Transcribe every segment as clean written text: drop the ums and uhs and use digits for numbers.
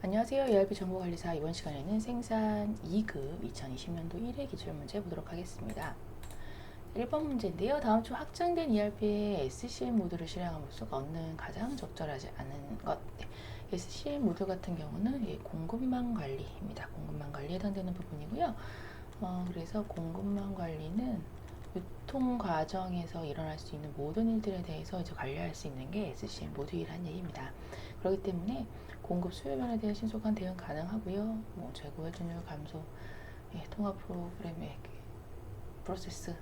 안녕하세요. ERP 정보관리사. 이번 시간에는 생산 2급 2020년도 1회 기출문제 보도록 하겠습니다. 1번 문제인데요. 다음 주 확장된 ERP의 SCM 모듈을 실행함으로써 얻는 가장 적절하지 않은 것. SCM 모듈 같은 경우는 공급망 관리입니다. 공급망 관리에 해당되는 부분이고요. 그래서 공급망 관리는 유통 과정에서 일어날 수 있는 모든 일들에 대해서 이제 관리할 수 있는 게 SCM 모듈이라는 얘기입니다. 그렇기 때문에 공급 수요 변화에 대한 신속한 대응 가능하고요. 재고 회전율 감소, 통합 프로그램의 프로세스,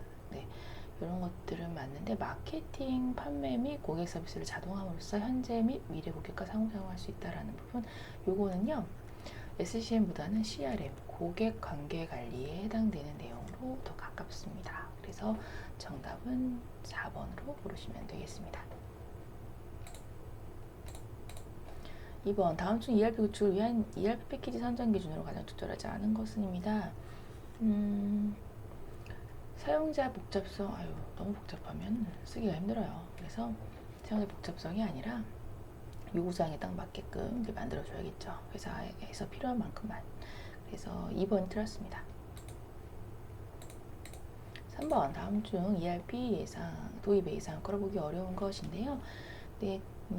이런 것들은 맞는데 마케팅, 판매 및 고객 서비스를 자동화함으로써 현재 및 미래 고객과 상호작용할 수 있다라는 부분. 요거는요. SCM보다는 CRM, 고객 관계 관리에 해당되는 내용으로 더 가깝습니다. 그래서 정답은 4번으로 고르시면 되겠습니다. 2번, 다음 중 ERP 구축을 위한 ERP 패키지 선정 기준으로 가장 적절하지 않은 것은입니다. 사용자 복잡성, 너무 복잡하면 쓰기가 힘들어요. 그래서 사용자 복잡성이 아니라 요구사항에 딱 맞게끔 이제 만들어줘야겠죠. 회사에서 필요한 만큼만. 그래서 2번이 틀렸습니다. 3번, 다음 중 ERP 도입 예상 끌어보기 어려운 것인데요.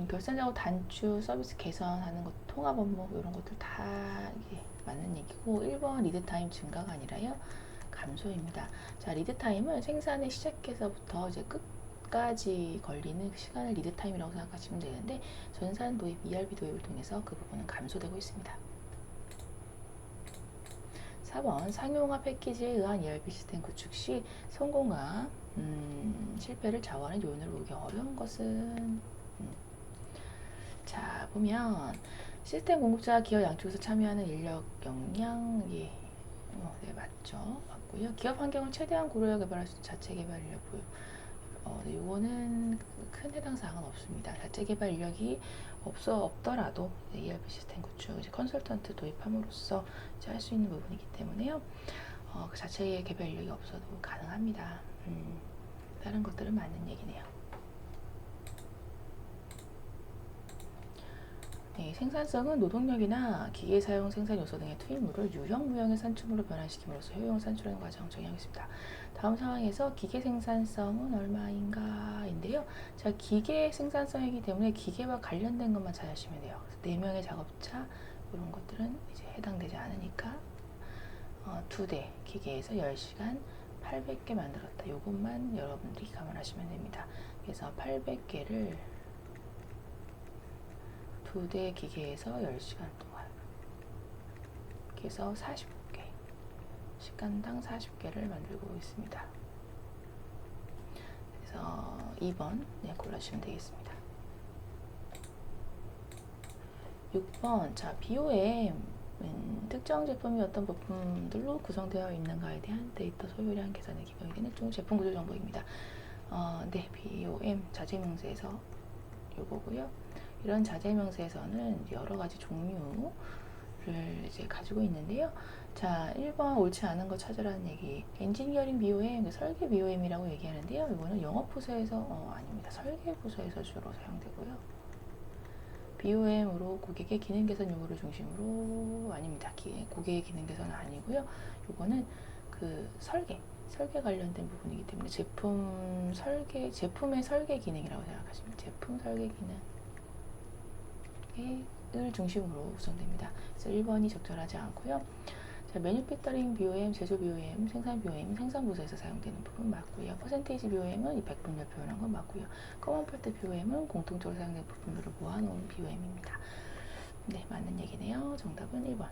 결산자고 단추, 서비스 개선하는 것, 통합 업무 이런 것들 다 이게 맞는 얘기고 1번 리드타임 증가가 아니라요. 감소입니다. 자, 리드타임은 생산의 시작해서부터 이제 끝까지 걸리는 시간을 리드타임이라고 생각하시면 되는데 전산 도입, ERP 도입을 통해서 그 부분은 감소되고 있습니다. 4번 상용화 패키지에 의한 ERP 시스템 구축 시 성공과 실패를 좌우하는 요인을 보기 어려운 것은 자, 보면 시스템 공급자 기업 양쪽에서 참여하는 인력 역량 네, 맞죠. 맞고요. 기업 환경을 최대한 고려해 개발할 수 있는 자체 개발 인력 보유. 요거는 큰 해당 사항은 없습니다. 자체 개발 인력이 없더라도 ERP 시스템 구축, 이제 컨설턴트 도입함으로써 할 수 있는 부분이기 때문에요. 그 자체 개발 인력이 없어도 가능합니다. 다른 것들은 맞는 얘기네요. 생산성은 노동력이나 기계 사용 생산 요소 등의 투입물을 유형 무형의 산출물로 변환시킴으로써 효용 산출하는 과정을 정의하겠습니다. 다음 상황에서 기계 생산성은 얼마인가인데요. 자, 기계 생산성이기 때문에 기계와 관련된 것만 찾으시면 돼요. 4명의 작업차 이런 것들은 이제 해당되지 않으니까 2대 기계에서 10시간 800개 만들었다. 이것만 여러분들이 감안하시면 됩니다. 그래서 800개를 2대 기계에서 10시간 동안 그래서 40개 시간당 40개를 만들고 있습니다. 그래서 2번 골라주시면 되겠습니다. 6번 자 BOM 특정 제품이 어떤 부품들로 구성되어 있는가에 대한 데이터 소요량 계산에 기반이 되는 일종 제품 구조 정보입니다. BOM 자재명세에서 요거고요. 이런 자재명세에서는 여러 가지 종류를 이제 가지고 있는데요. 자, 1번 옳지 않은 거 찾으라는 얘기. 엔지니어링 BOM, 설계 BOM이라고 얘기하는데요. 이거는 영업 부서에서 아닙니다. 설계 부서에서 주로 사용되고요. BOM으로 고객의 기능 개선 요구를 중심으로 아닙니다. 고객의 기능 개선은 아니고요. 이거는 그 설계 관련된 부분이기 때문에 제품의 설계 기능이라고 생각하시면 제품 설계 기능을 중심으로 구성됩니다. 그래서 1번이 적절하지 않고요. 자, 매뉴팩터링 BOM, 제조 BOM, 생산 BOM, 생산 부서에서 사용되는 부분 맞고요. 퍼센테이지 BOM은 이 백분율 표현한 건 맞고요. 커먼 파트 BOM은 공통적으로 사용되는 부분들을 모아놓은 BOM입니다. 네, 맞는 얘기네요. 정답은 1번.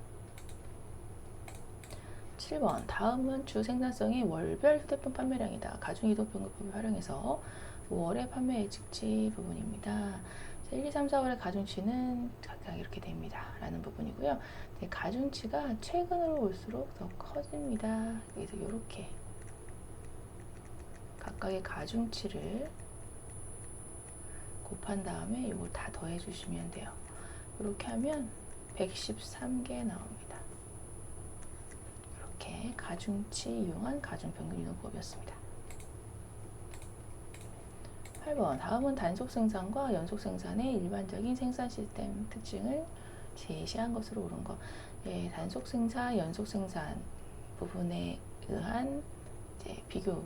7번 다음은 주 생산성의 월별 휴대폰 판매량이다. 가중이동평균법을 활용해서 월의 판매 예측치 부분입니다. 1, 2, 3, 4월의 가중치는 각각 이렇게 됩니다. 라는 부분이고요. 가중치가 최근으로 올수록 더 커집니다. 그래서 이렇게 각각의 가중치를 곱한 다음에 이걸 다 더해 주시면 돼요. 이렇게 하면 113개 나옵니다. 이렇게 가중치 이용한 가중평균 이동법이었습니다. 8번 다음은 단속 생산과 연속 생산의 일반적인 생산 시스템 특징을 제시한 것으로 옳은 것. 예, 단속 생산, 연속 생산 부분에 의한 이제 비교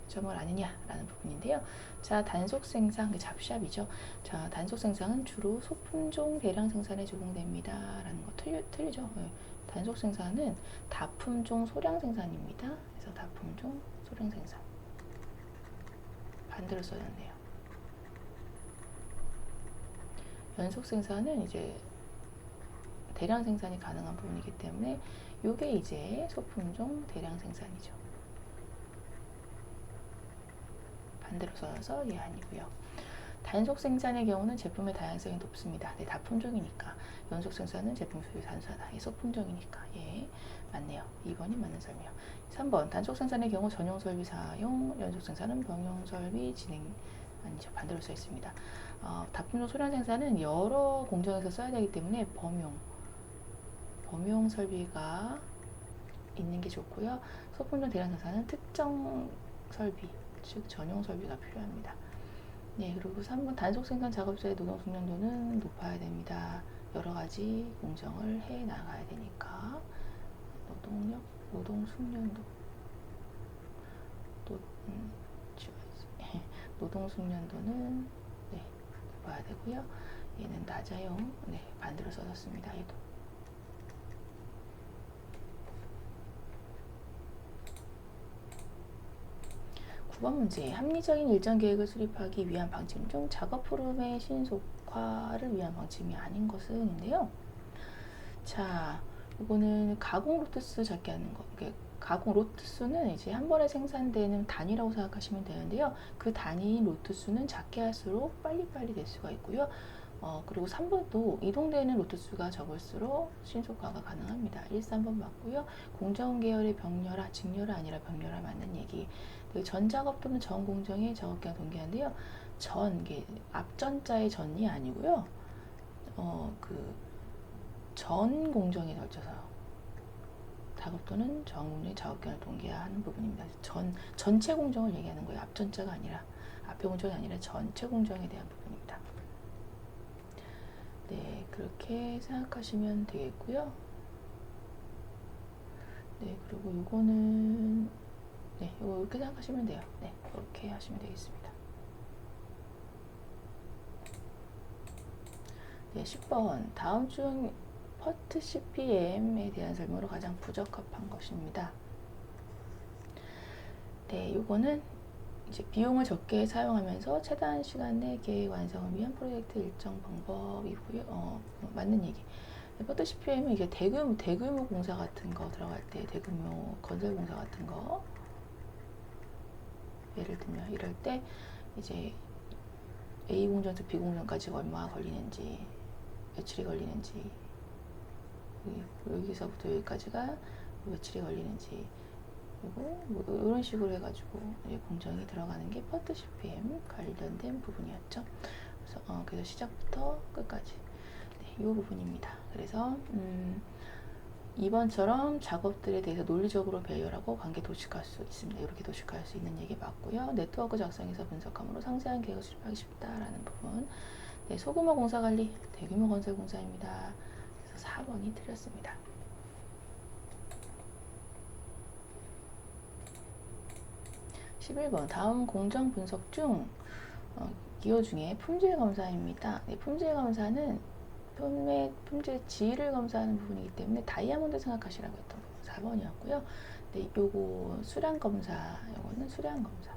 점을 아느냐라는 부분인데요. 자, 단속 생산, 잡샵이죠. 자, 단속 생산은 주로 소품종 대량 생산에 적용됩니다. 라는 거 틀리죠? 네. 단속 생산은 다품종 소량 생산입니다. 그래서 다품종 소량 생산. 반대로 써졌네요. 연속 생산은 이제 대량 생산이 가능한 부분이기 때문에 이게 이제 소품종 대량 생산이죠. 반대로 써서 예안이고요. 단속 생산의 경우는 제품의 다양성이 높습니다. 네, 다품종이니까. 연속 생산은 제품 소유 단순하다. 예, 소품종이니까. 예, 맞네요. 2번이 맞는 설명. 3번 단속 생산의 경우 전용 설비 사용, 연속 생산은 병용 설비 진행 아니죠. 반대로 써 있습니다. 다품종 소량 생산은 여러 공정에서 써야 되기 때문에 범용 설비가 있는 게 좋고요. 소품종 대량 생산은 특정 설비, 즉 전용 설비가 필요합니다. 네, 그리고 3번 단속 생산 작업자의 노동 숙련도는 높아야 됩니다. 여러 가지 공정을 해 나가야 되니까 노동 숙련도 노동 숙련도는 네, 높아야 되고요. 얘는 낮아요. 네, 반대로 써졌습니다. 얘도. (9번) 문제. 합리적인 일정 계획을 수립하기 위한 방침 중 작업 흐름의 신속화를 위한 방침이 아닌 것은인데요. 자, 이거는 가공 로트 수 작게 하는 거. 가공 로트 수는 이제 한 번에 생산되는 단위라고 생각하시면 되는데요. 그 단위인 로트 수는 작게 할수록 빨리빨리 될 수가 있고요. 그리고 3번도 이동되는 로트 수가 적을수록 신속화가 가능합니다. 1, 3번 맞고요. 공정 계열의 병렬화, 직렬화 아니라 병렬화 맞는 얘기. 전 작업 또는 전 공정의 작업기간 동기화인데요. 이게 앞전자의 전이 아니고요. 전 공정에 걸쳐서 작업 또는 전 공정의 작업기간을 동기화하는 부분입니다. 전체 공정을 얘기하는 거예요. 앞전자가 아니라, 앞에 공정이 아니라 전체 공정에 대한 부분입니다. 네, 그렇게 생각하시면 되겠고요. 네, 그리고 이거는 네, 이거 이렇게 생각하시면 돼요. 네, 그렇게 하시면 되겠습니다. 네, 10번 다음 중 퍼트 CPM에 대한 설명으로 가장 부적합한 것입니다. 네, 이거는 이제 비용을 적게 사용하면서 최단 시간 내 계획 완성을 위한 프로젝트 일정 방법이고요. 맞는 얘기. 퍼트 CPM은 이게 대규모 공사 같은 거 들어갈 때, 대규모 건설 공사 같은 거, 예를 들면 이럴 때 이제 A 공정에서 B 공정까지가 얼마나 걸리는지, 며칠이 걸리는지, 여기서부터 여기까지가 며칠이 걸리는지, 그리고 뭐 이런 식으로 해가지고 이제 공정이 들어가는 게 퍼트 CPM 관련된 부분이었죠. 그래서 시작부터 끝까지 네, 이 부분입니다. 그래서 2번처럼 작업들에 대해서 논리적으로 배열하고 관계 도식할 수 있습니다. 이렇게 도식할 수 있는 얘기 맞고요. 네트워크 작성에서 분석함으로 상세한 계획을 수립하기 쉽다라는 부분. 네, 소규모 공사 관리, 대규모 건설 공사입니다. 그래서 4번이 틀렸습니다. 11번 다음 공정 분석 중 기호 중에 품질 검사입니다. 네, 품질 검사는 품질 질을 검사하는 부분이기 때문에 다이아몬드 생각하시라고 했던 부분 4번이었고요. 네, 요거 수량 검사, 요거는 수량 검사.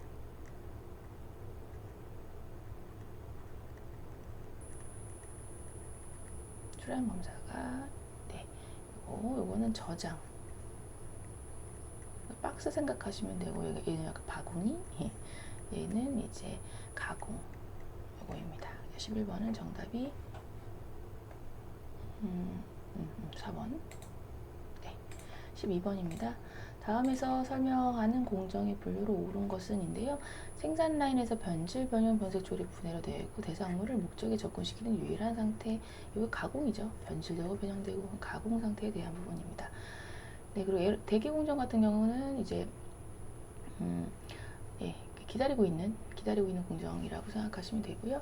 수량 검사가 네, 요거는 저장. 박스 생각하시면 되고 얘는 약간 바구니, 얘는 이제 가공. 요거입니다. 11번은 정답이 4번. 네. 12번입니다. 다음에서 설명하는 공정의 분류로 옳은 것은인데요. 생산 라인에서 변질, 변형, 변색, 조립, 분해로 되어 있고 대상물을 목적에 접근시키는 유일한 상태, 이거 가공이죠. 변질되고 변형되고 가공 상태에 대한 부분입니다. 네, 그리고 대기 공정 같은 경우는 이제 예, 기다리고 있는 공정이라고 생각하시면 되고요.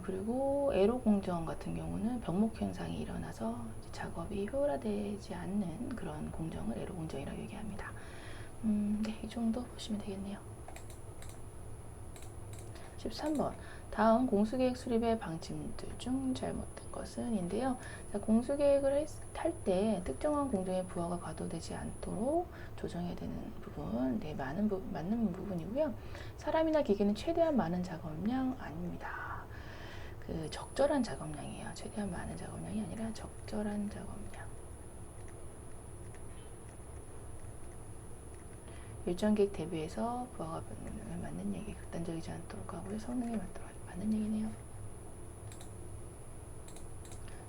그리고 애로 공정 같은 경우는 병목 현상이 일어나서 작업이 효율화되지 않는 그런 공정을 애로 공정이라고 얘기합니다. 네, 이 정도 보시면 되겠네요. 13번. 다음 공수계획 수립의 방침들 중 잘못된 것은 인데요. 공수계획을 할 때 특정한 공정의 부하가 과도되지 않도록 조정해야 되는 부분, 네, 맞는 부분이고요. 사람이나 기계는 최대한 많은 작업량 아닙니다. 그 적절한 작업량이에요. 최대한 많은 작업량이 아니라 적절한 작업량. 일정 계획 대비해서 부하가 맞는 얘기, 극단적이지 않도록 하고요. 성능에 맞는 얘기네요.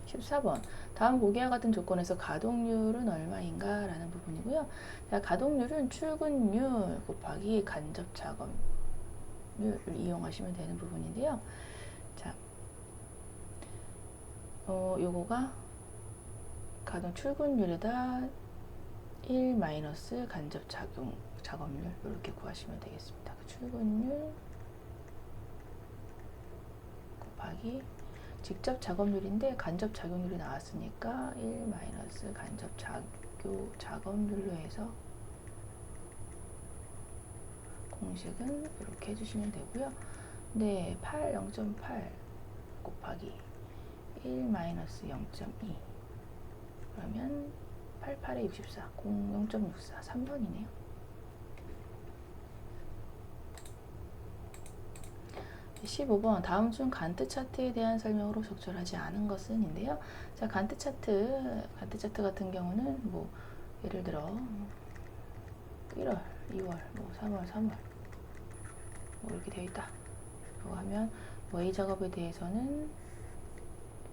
14번. 다음 보기와 같은 조건에서 가동률은 얼마인가? 라는 부분이고요. 자, 가동률은 출근율 곱하기 간접 작업률을 이용하시면 되는 부분인데요. 자, 요거가 가동 출근율에다 1 마이너스 간접 작업률 이렇게 구하시면 되겠습니다. 출근율 곱하기 직접 작업률인데 간접 작용률이 나왔으니까 1 마이너스 간접 작업률로 해서 공식은 이렇게 해주시면 되고요. 네, 0.8 곱하기 1 마이너스 0.2 그러면 88에 64, 0.64, 3번이네요. 15번. 다음 중 간트 차트에 대한 설명으로 적절하지 않은 것은 인데요. 자, 간트 차트 같은 경우는 뭐 예를 들어 1월, 2월, 뭐 3월, 3월 뭐 이렇게 되어 있다. 그거 하면 뭐 A 작업에 대해서는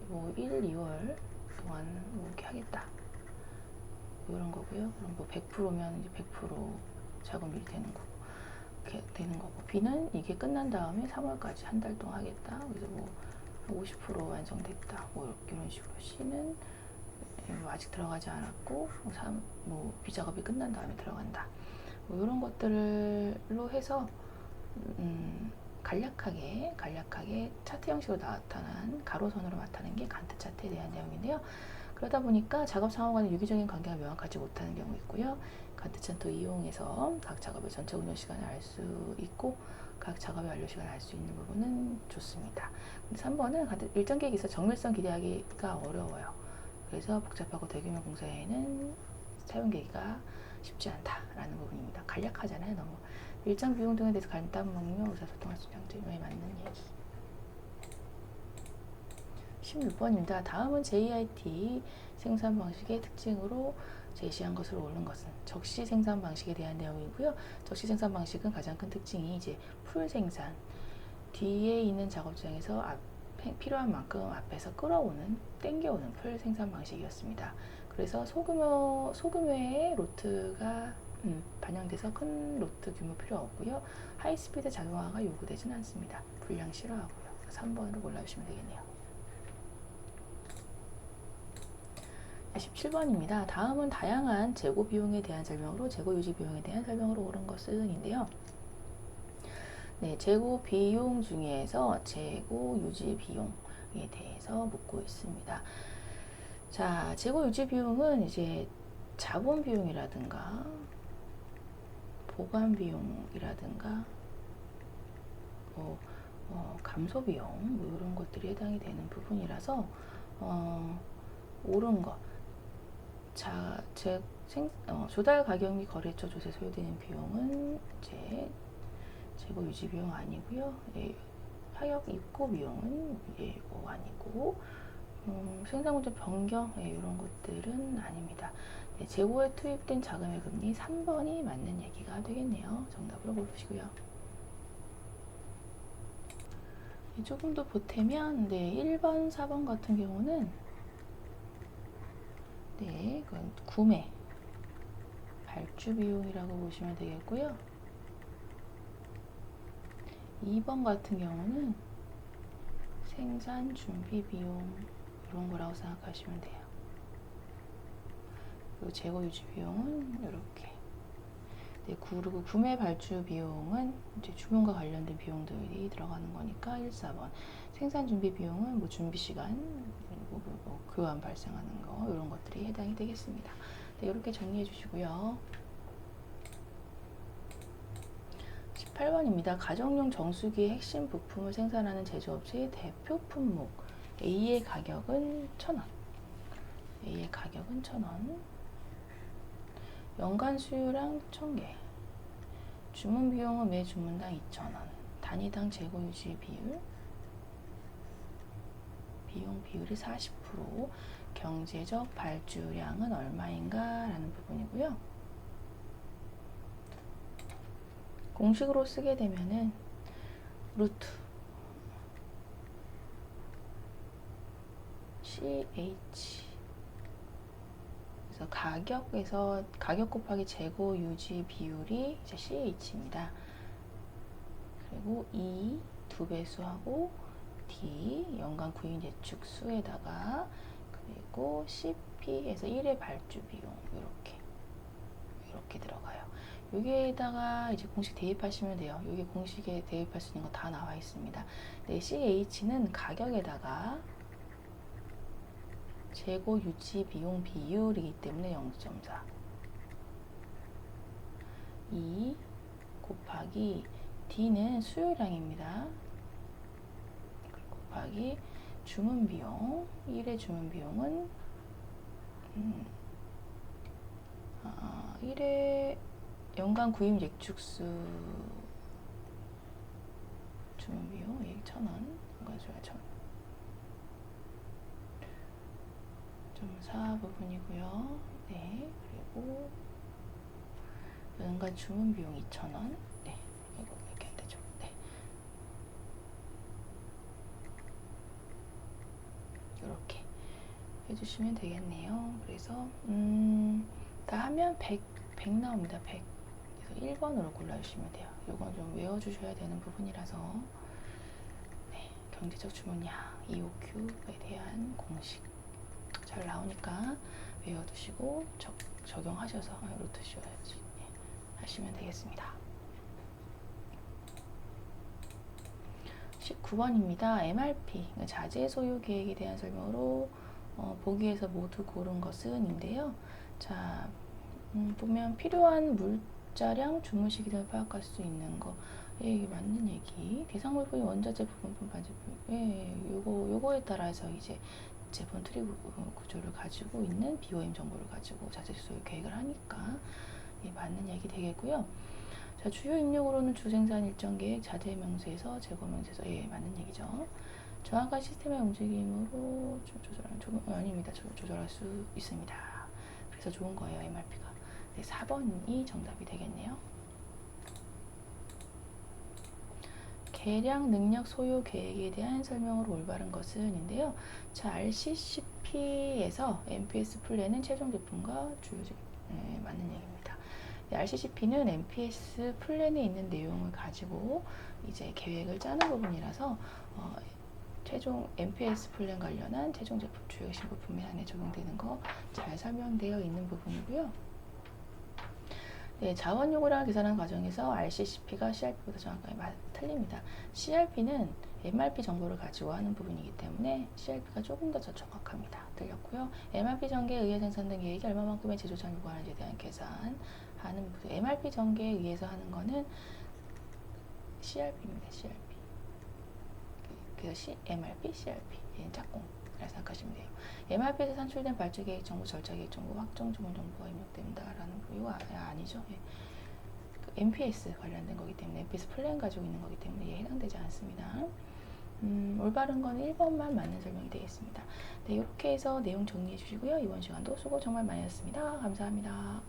뭐 1, 2월 동안 뭐 이렇게 하겠다. 뭐 이런 거고요. 그럼 뭐 100%면 이제 100% 작업률이 되는 거고. 이렇게 되는 거고, B는 이게 끝난 다음에 3월까지 한 달 동안 하겠다. 그래서 뭐 50% 완성됐다. 뭐 이런 식으로. C는 뭐 아직 들어가지 않았고, 뭐 B 작업이 끝난 다음에 들어간다. 뭐 이런 것들로 해서 간략하게 차트 형식으로 나타난 가로선으로 나타낸 게 간트 차트에 대한 내용인데요. 그러다 보니까 작업 상황과는 유기적인 관계가 명확하지 못하는 경우 있고요. 간트 차트 이용해서 각 작업의 전체 운영 시간을 알 수 있고 각 작업의 완료 시간을 알 수 있는 부분은 좋습니다. 근데 3번은 일정 계획에 있어 정밀성 기대하기가 어려워요. 그래서 복잡하고 대규모 공사에는 사용 계기가 쉽지 않다라는 부분입니다. 간략하잖아요, 너무. 일정 비용 등에 대해서 간단 명료 의사소통할 수 있는 장점에 맞는 얘기. 16번입니다. 다음은 JIT 생산 방식의 특징으로 제시한 것으로 옳은 것은 적시 생산 방식에 대한 내용이고요. 적시 생산 방식은 가장 큰 특징이 이제 풀 생산, 뒤에 있는 작업장에서 필요한 만큼 앞에서 끌어오는, 땡겨오는 풀 생산 방식이었습니다. 그래서 소규모의 로트가 반영돼서 큰 로트 규모 필요 없고요. 하이스피드 자동화가 요구되지는 않습니다. 불량 싫어하고요. 3번으로 골라주시면 되겠네요. 17번입니다. 다음은 다양한 재고 비용에 대한 설명으로 재고 유지 비용에 대한 설명으로 옳은 것은 인데요. 네, 재고 비용 중에서 재고 유지 비용에 대해서 묻고 있습니다. 자, 재고 유지 비용은 이제 자본 비용이라든가 보관 비용이라든가 감소 비용 뭐 이런 것들이 해당이 되는 부분이라서 옳은 것. 자, 조달 가격 및 거래처 조세 소요되는 비용은 이제 재고 유지 비용 아니고요. 예, 하역 입고 비용은 이거 아니고 생산 공정 변경 이런 것들은 아닙니다. 네, 재고에 투입된 자금의 금리 3번이 맞는 얘기가 되겠네요. 정답으로 고르시고요. 조금 더 보태면 1번, 4번 같은 경우는 그건 구매, 발주 비용이라고 보시면 되겠고요. 2번 같은 경우는 생산 준비 비용 이런 거라고 생각하시면 돼요. 그리고 재고 유지 비용은 이렇게. 그리고 구매 발주 비용은 이제 주문과 관련된 비용들이 들어가는 거니까 1, 4번. 생산 준비 비용은 뭐 준비 시간, 뭐 교환 발생하는 거 이런 것들이 해당이 되겠습니다. 네, 이렇게 정리해 주시고요. 18번입니다. 가정용 정수기의 핵심 부품을 생산하는 제조업체의 대표 품목 A의 가격은 1,000원. A의 가격은 1,000원. 연간 수요량 1,000개. 주문 비용은 매 주문당 2,000원. 단위당 재고 유지 비율. 비용 비율이 40%. 경제적 발주량은 얼마인가? 라는 부분이고요. 공식으로 쓰게 되면은 루트 CH 그래서 가격에서 가격 곱하기 재고 유지 비율이 이제 CH입니다. 그리고 E 2배수하고 D 연간 구인 예측 수에다가 그리고 CP에서 1의 발주 비용 이렇게 들어가요. 여기에다가 이제 공식 대입하시면 돼요. 여기 공식에 대입할 수 있는 거 다 나와 있습니다. 네, CH는 가격에다가 재고 유지 비용 비율이기 때문에 0.4. 2 곱하기 D는 수요량입니다. 곱하기 주문 비용 1의 주문 비용은 1의 연간 구입 예측수 주문 비용 1,000원 연간 수요량 1,000원 4 부분이고요. 네, 그리고 연간 주문 비용 2,000원. 네, 이거 이렇게 안 되죠. 네, 이렇게 해주시면 되겠네요. 그래서 다 하면 100 나옵니다. 100. 그래서 1번으로 골라주시면 돼요. 이건 좀 외워주셔야 되는 부분이라서. 네, 경제적 주문량 EOQ에 대한 공식 잘 나오니까 외워두시고 적용하셔서 루트 씌워야지 하시면 되겠습니다. 19번입니다. MRP 자재 소유 계획에 대한 설명으로 보기에서 모두 고른 것은 인데요. 자, 보면 필요한 물자량 주문 시기 등을 파악할 수 있는 거. 예, 이게 맞는 얘기. 대상 물품이 원자재 부분 반지 예, 요거에 따라서 이제 제품 트리 구조를 가지고 있는 BOM 정보를 가지고 자재 소유 계획을 하니까 예, 맞는 얘기 되겠고요. 자, 주요 입력으로는 주생산 일정 계획, 자재 명세서, 재고 명세서, 예, 맞는 얘기죠. 정확한 시스템의 움직임으로 아닙니다. 조절할 수 있습니다. 그래서 좋은 거예요, MRP가. 네, 4번이 정답이 되겠네요. 계량 능력 소요 계획에 대한 설명으로 올바른 것은인데요. 자, RCCP에서 MPS 플랜은 최종 제품과 주요 제품, 네, 맞는 얘기입니다. 네, RCCP는 MPS 플랜에 있는 내용을 가지고 이제 계획을 짜는 부분이라서 최종 MPS 플랜 관련한 최종 제품 주요 신부품 안에 적용되는 거 잘 설명되어 있는 부분이고요. 네, 자원 요구량을 계산하는 과정에서 RCCP가 CRP보다 정확하게 틀립니다. CRP는 MRP 정보를 가지고 하는 부분이기 때문에 CRP가 조금 더 정확합니다. 틀렸고요. MRP 전개에 의해 생산된 계획이 얼마만큼의 제조장 요구하는지에 대한 계산하는 부분. MRP 전개에 의해서 하는 거는 CRP입니다. CRP. 그래서 MRP, CRP. 얘는 짝꿍. 생각하시면 돼요. MRP에서 산출된 발주 계획 정보, 절차 계획 정보, 확정 주문 정보가 입력된다라는 거 이거 아니죠? 예. 그 MPS 관련된 거기 때문에 MPS 플랜 가지고 있는 거기 때문에 얘 해당되지 않습니다. 올바른 건 1번만 맞는 설명이 되겠습니다. 네, 이렇게 해서 내용 정리해 주시고요. 이번 시간도 수고 정말 많이 했습니다. 감사합니다.